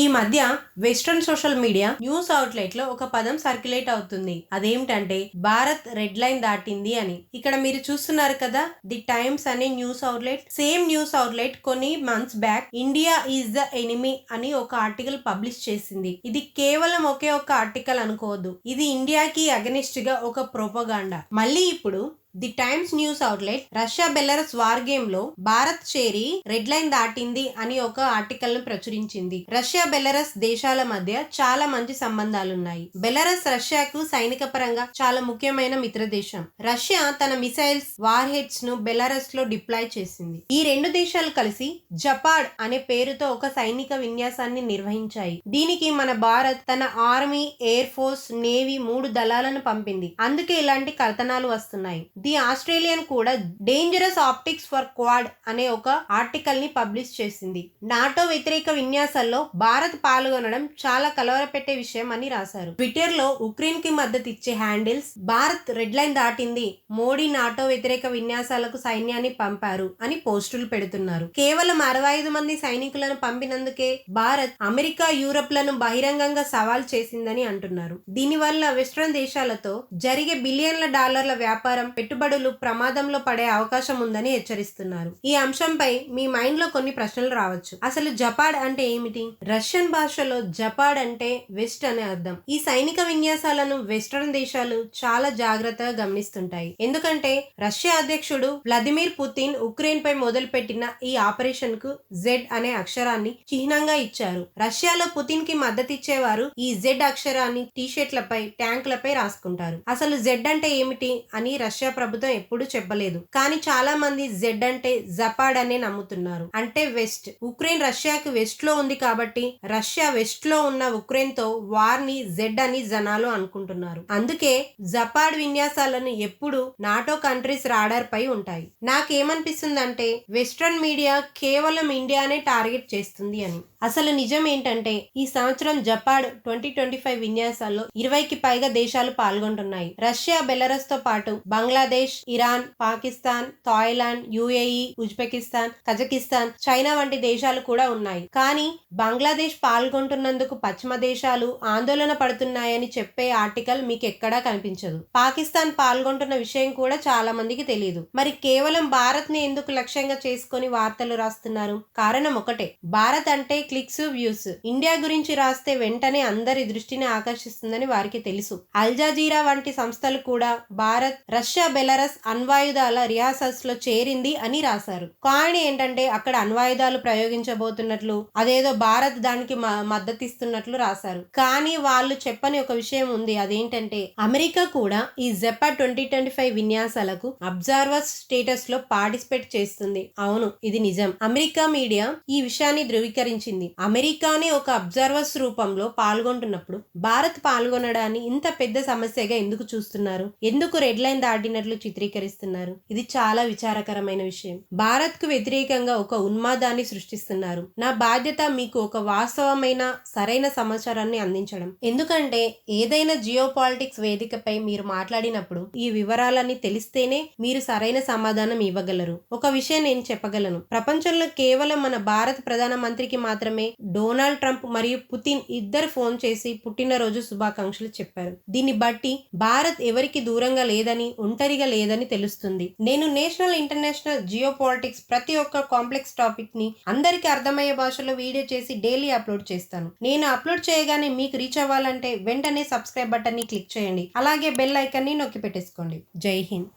ఈ మధ్య western social media news outlet లో ఒక పదం సర్క్యులేట్ అవుతుంది. అదేమిటంటే భారత్ రెడ్ లైన్ దాటింది అని. ఇక్కడ మీరు చూస్తున్నారు కదా, ది టైమ్స్ అనే news outlet. Same news outlet కొన్ని months back India is the enemy అని ఒక ఆర్టికల్ పబ్లిష్ చేసింది. ఇది కేవలం ఒకే ఒక ఆర్టికల్ అనుకోవద్దు, ఇది ఇండియాకి అగెనిస్ట్ గా ఒక ప్రోపగాండా. మళ్ళీ ఇప్పుడు the Times news outlet Russia Belarus war game లో భారత్ చేరి రెడ్ లైన్ దాటింది అని ఒక ఆర్టికల్ ను ప్రచురించింది. రష్యా బెలరస్ దేశాల మధ్య చాలా మంచి సంబంధాలున్నాయి. బెలరస్ రష్యాకు సైనిక పరంగా చాలా ముఖ్యమైన మిత్ర దేశం. రష్యా తన మిసైల్స్, వార్ హెడ్స్ ను బెలరస్ లో డిప్లాయ్ చేసింది. ఈ రెండు దేశాలు కలిసి జపాడ్ అనే పేరుతో ఒక సైనిక విన్యాసాన్ని నిర్వహించాయి. దీనికి మన భారత్ తన ఆర్మీ, ఎయిర్ ఫోర్స్, నేవీ 3 దళాలను పంపింది. అందుకే ఇలాంటి కథనాలు వస్తున్నాయి. ది ఆస్ట్రేలియన్ కూడా డేంజరస్ ఆప్టిక్స్ ఫర్ క్వాడ్ అనే ఒక ఆర్టికల్ ని పబ్లిష్ చేసింది. నాటో వ్యతిరేక విన్యాసాల్లో భారత్ పాల్గొనడం చాలా కలవరపెట్టే విషయం అని రాశారు. ట్విట్టర్ లో ఉక్రెయిన్ కి మద్దతు ఇచ్చే హ్యాండిల్స్ భారత్ రెడ్ లైన్ దాటింది, మోడీ నాటో వ్యతిరేక విన్యాసాలకు సైన్యాన్ని పంపారు అని పోస్టులు పెడుతున్నారు. కేవలం 65 మంది సైనికులను పంపినందుకే భారత్ అమెరికా, యూరప్ లను బహిరంగంగా సవాల్ చేసిందని అంటున్నారు. దీనివల్ల వెస్ట్రన్ దేశాలతో జరిగే బిలియన్ల డాలర్ల వ్యాపారం, పెట్టుబడులు ప్రమాదంలో పడే అవకాశం ఉందని హెచ్చరిస్తున్నారు. ఈ అంశంపై మీ మైండ్ లో కొన్ని ప్రశ్నలు రావచ్చు. అసలు జపాడ్ అంటే ఏమిటి? రష్యన్ భాషలో జపాడ్ అంటే వెస్ట్ అనే అర్థం. ఈ సైనిక విన్యాసాలను వెస్ట్రన్ దేశాలు చాలా జాగ్రత్తగా గమనిస్తుంటాయి. ఎందుకంటే రష్యా అధ్యక్షుడు వ్లాదిమిర్ పుతిన్ ఉక్రెయిన్ పై మొదలుపెట్టిన ఈ ఆపరేషన్ కు జెడ్ అనే అక్షరాన్ని చిహ్నంగా ఇచ్చారు. రష్యాలో పుతిన్ కి మద్దతిచ్చేవారు ఈ జెడ్ అక్షరాన్ని టీషర్ట్లపై, ట్యాంకులపై రాసుకుంటారు. అసలు జెడ్ అంటే ఏమిటి అని రష్యా ప్రభుత్వం ఎప్పుడూ చెప్పలేదు. కానీ చాలా మంది జెడ్ అంటే జపాడ్ అనే నమ్ముతున్నారు. అంటే వెస్ట్. ఉక్రెయిన్ రష్యాకు వెస్ట్ లో ఉంది కాబట్టి రష్యా వెస్ట్ లో ఉన్న ఉక్రెయిన్ తో వార్ ని జెడ్ అని జనాలు అనుకుంటున్నారు. అందుకే జపాడ్ విన్యాసాలను ఎప్పుడు నాటో కంట్రీస్ రాడార్ పై ఉంటాయి. నాకేమనిపిస్తుందంటే వెస్ట్రన్ మీడియా కేవలం ఇండియానే టార్గెట్ చేస్తుంది అని. అసలు నిజం ఏంటంటే ఈ సంవత్సరం జపాడ్ 2025 విన్యాసాల్లో 20కి పైగా దేశాలు పాల్గొంటున్నాయి. రష్యా, బెలరస్ తో పాటు Bangladesh, Iran, Pakistan, Thailand, UAE, Uzbekistan, Kazakhstan, China వంటి దేశాలు కూడా ఉన్నాయి. కానీ బంగ్లాదేశ్ పాల్గొంటున్నందుకు పశ్చిమ దేశాలు ఆందోళన పడుతున్నాయని చెప్పే ఆర్టికల్ మీకు ఎక్కడా కనిపించదు. పాకిస్తాన్ పాల్గొంటున్న విషయం కూడా చాలా మందికి తెలియదు. మరి కేవలం భారత్ ని ఎందుకు లక్ష్యంగా చేసుకొని వార్తలు రాస్తున్నారు? కారణం ఒకటే, భారత్ అంటే క్లిక్స్, వ్యూస్. ఇండియా గురించి రాస్తే వెంటనే అందరి దృష్టిని ఆకర్షిస్తుందని వారికి తెలుసు. అల్ జజీరా వంటి సంస్థలు కూడా భారత్ రష్యా బెలరస్ అణ్వాయుధాల రిహార్సల్స్ లో చేరింది అని రాశారు. కారణం ఏంటంటే అక్కడ అణ్వాయుధాలు ప్రయోగించబోతున్నట్లు, అదేదో భారత్ దానికి మద్దతిస్తున్నట్లు రాశారు. కానీ వాళ్ళు చెప్పని ఒక విషయం ఉంది. అదేంటంటే అమెరికా కూడా ఈ జపాడ్ 2025 విన్యాసాలకు అబ్జర్వర్స్ స్టేటస్ లో పార్టిసిపేట్ చేస్తుంది. అవును, ఇది నిజం. అమెరికా మీడియా ఈ విషయాన్ని ధృవీకరించింది. అమెరికానే ఒక అబ్జర్వర్స్ రూపంలో పాల్గొంటున్నప్పుడు భారత్ పాల్గొనడాన్ని ఇంత పెద్ద సమస్యగా ఎందుకు చూస్తున్నారు? ఎందుకు రెడ్ లైన్ దాటినట్లు చిత్రీకరిస్తున్నారు? ఇది చాలా విచారకరమైన విషయం. భారత్ కు వ్యతిరేకంగా ఒక ఉన్మాదాన్ని సృష్టిస్తున్నారు. నా బాధ్యత మీకు ఒక వాస్తవమైన, సరైన సమాచారాన్ని అందించడం. ఎందుకంటే ఏదైనా జియో పాలిటిక్స్ వేదికపై మీరు మాట్లాడినప్పుడు ఈ వివరాలన్నీ తెలిస్తేనే మీరు సరైన సమాధానం ఇవ్వగలరు. ఒక విషయం నేను చెప్పగలను, ప్రపంచంలో కేవలం మన భారత ప్రధానమంత్రికి మాత్రమే డొనాల్డ్ ట్రంప్ మరియు పుతిన్ ఇద్దరు ఫోన్ చేసి పుట్టినరోజు శుభాకాంక్షలు చెప్పారు. దీన్ని బట్టి భారత్ ఎవరికి దూరంగా లేదని, ఒంటరిగా లేదని తెలుస్తుంది. నేను నేషనల్, ఇంటర్నేషనల్ జియో పాలిటిక్స్ ప్రతి ఒక్క కాంప్లెక్స్ టాపిక్ ని అందరికీ అర్థమయ్యే భాషలో వీడియో చేసి డైలీ అప్లోడ్ చేస్తాను. నేను అప్లోడ్ చేయగానే మీకు రీచ్ అవ్వాలంటే వెంటనే సబ్స్క్రైబ్ బటన్ ని క్లిక్ చేయండి. అలాగే బెల్ ఐకాన్ ని నొక్కి పెట్టేసుకోండి. జై హింద్.